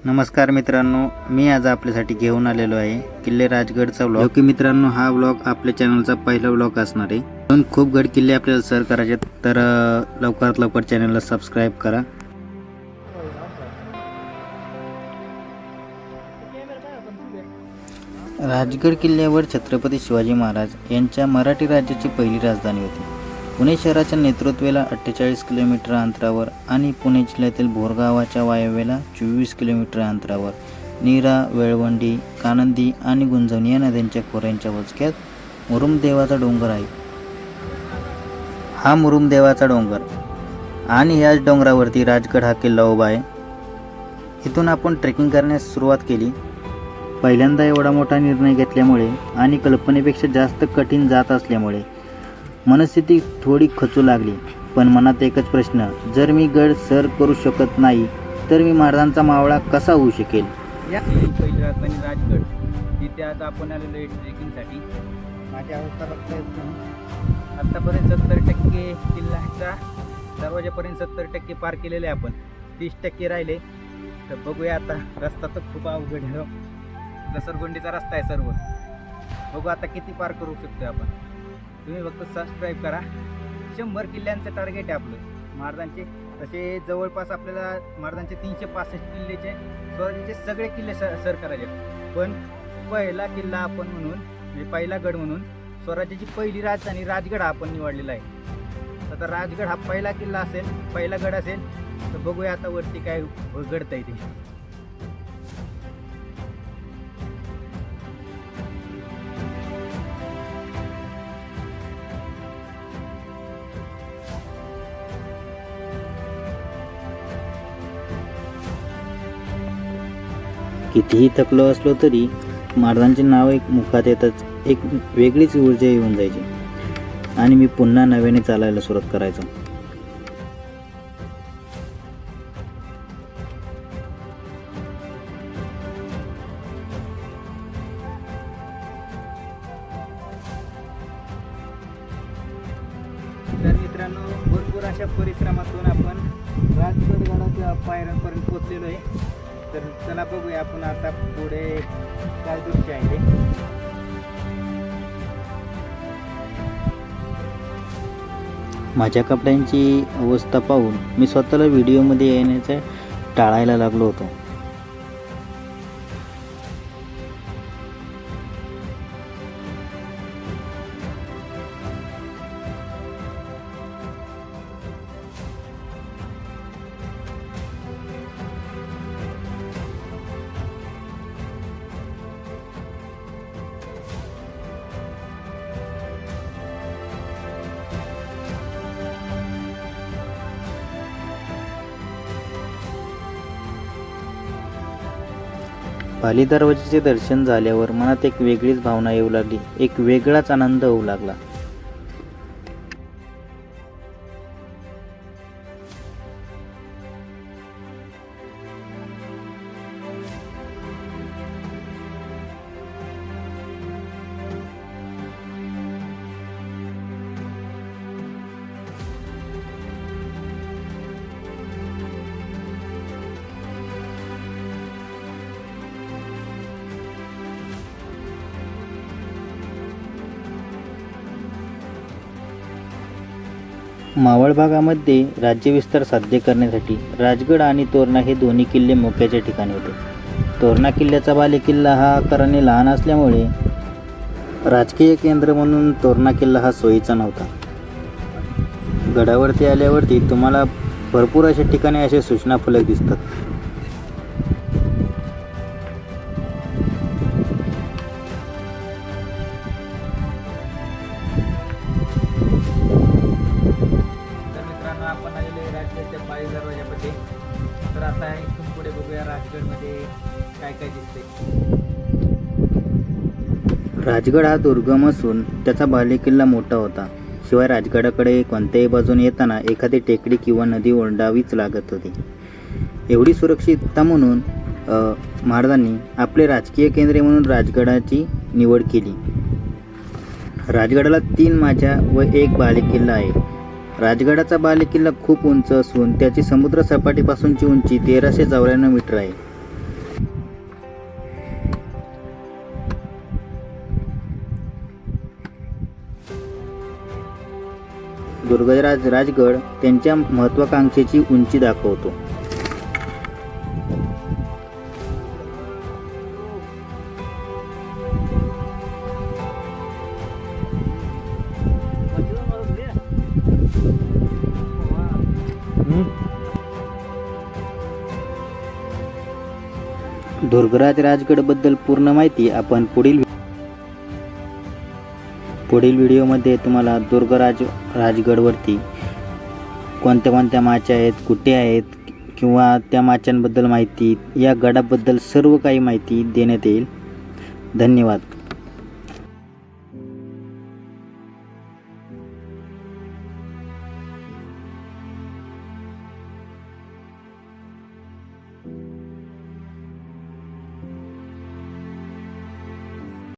नमस्कार मित्रांनो, मी आज आपल्यासाठी घेऊन आलेलो आहे किल्ले राजगडचा व्लॉग। ओके मित्रांनो, हा व्लॉग आपल्या चॅनलचा पहिला व्लॉग असणार आहे। पण खूप गड किल्ले आपल्याला सर करायचे, तर लवकरात लवकर चॅनलला सबस्क्राईब करा। राजगड किल्ल्यावर छत्रपती शिवाजी महाराज यांच्या मराठी राज्याची पहिली राजधानी होती। पुणे शहराच्या नेतृत्वेला 48 किलोमीटर अंतरावर आणि पुणे जिल्ह्यातील भोर गावाच्या वायव्येला 24 किलोमीटर अंतरावर नीरा, वेळवंडी, कानंदी आणि गुंजवणी या नद्यांच्या खोऱ्यांच्या वचक्यात मुरुमदेवाचा डोंगर आहे। हा मुरुमदेवाचा डोंगर आणि याच डोंगरावरती राजगड हा किल्ला उभा आहे। इथून आपण ट्रेकिंग करण्यास सुरुवात केली। पहिल्यांदा एवढा मोठा निर्णय घेतल्यामुळे आणि कल्पनेपेक्षा जास्त कठीण जात असल्यामुळे मनस्थिती थोडी खचू लागली। पण मनात एकच प्रश्न, जर मी गड सर करू शकत नाही तर मी महाराजांचा मावळा कसा होऊ शकेल। पहिली राजधानी राजगड, तिथे आज आपण आलेलो आहे ट्रेकिंगसाठी। माझी अवस्था बघता येत नाही। आत्तापर्यंत 70% किल्ल्याच्या दरवाजापर्यंत 70% पार केलेले आपण, 30% राहिले। तर बघूया आता, रस्ता तर खूप अवघड आहे, घसरगुंडीचा रस्ता आहे सर्व। बघू आता किती पार करू शकतो आपण। तुम्ही फक्त सबस्क्राईब करा। 100 किल्ल्यांचं टार्गेट आहे आपलं महाराजांचे। तसे जवळपास आपल्याला महाराजांचे 365 किल्ल्याचे, स्वराज्याचे सगळे किल्ले सर करायचे। पण पहिला किल्ला आपण म्हणून, म्हणजे पहिला गड म्हणून स्वराज्याची पहिली राजधानी राजगड हा आपण निवडलेला आहे। आता राजगड हा पहिला किल्ला असेल, पहिला गड असेल, तर बघूया आता वरती काय घडतंय ते। कितीही थकलो असलो तरी महाराजांचे नाव एक मुखात येतच एक वेगळीच ऊर्जा येऊन जायची आणि मी पुन्हा नव्याने चालायला सुरुवात करायचो। तर मित्रांनो, भरपूर अशा परिश्रमातून आपण राजगडगडाच्या पायऱ्यांपर्यंत पोहोचलेलो आहे। तर चला बघूया आपण आता पुढे काय दृश्य आहे ते। माझ्या कपड्यांची अवस्था पाहून मी स्वतःला व्हिडिओमध्ये येण्याचं टाळायला लागलो होतो। पाली दरवाजाचे दर्शन झाल्यावर मनात एक वेगळीच भावना येऊ लागली, एक वेगळाच आनंद होऊ लागला। मावळ भागामध्ये राज्यविस्तार साध्य करण्यासाठी राजगड आणि तोरणा हे दोन्ही किल्ले मोक्याच्या ठिकाणी होते। तोरणा किल्ल्याचा बालेकिल्ला हा आकाराने लहान असल्यामुळे राजकीय केंद्र म्हणून तोरणा किल्ला हा सोयीचा नव्हता। गडावरती आल्यावरती तुम्हाला भरपूर अशा ठिकाणी असे सूचना फलक दिसतात। आपण आलेलो आहे राजगडच्या पायी दरवाजामध्ये। तर आता इथून पुढे बघूया राजगडमध्ये काय काय दिसते। राजगड हा दुर्गम असून त्याचा बालेकिल्ला मोठा होता। शिवाय राजगडाकडे कोणत्याही बाजूने येताना एखादी टेकडी किंवा नदी ओलांडावीच लागत होती। एवढी सुरक्षितता म्हणून महाराजांनी आपले राजकीय केंद्रे म्हणून राजगडाची निवड केली। राजगडाला 3 माझ्या व 1 बालेकिल्ला आहे। राजगडाचा बालेकिल्ला खूप उंच असून त्याची समुद्र सपाटीपासूनची उंची 1394 मीटर आहे। दुर्गराज राजगड त्यांच्या महत्त्वाकांक्षेची उंची दाखवतो. दुर्गराज राजगडबद्दल पूर्ण माहिती आपण पुढील व्हिडिओमध्ये तुम्हाला दुर्गराज राजगडवरती कोणत्या कोणत्या माच्या आहेत, कुठे आहेत किंवा त्या माच्यांबद्दल माहिती, या गडाबद्दल सर्व काही माहिती देण्यात येईल. धन्यवाद.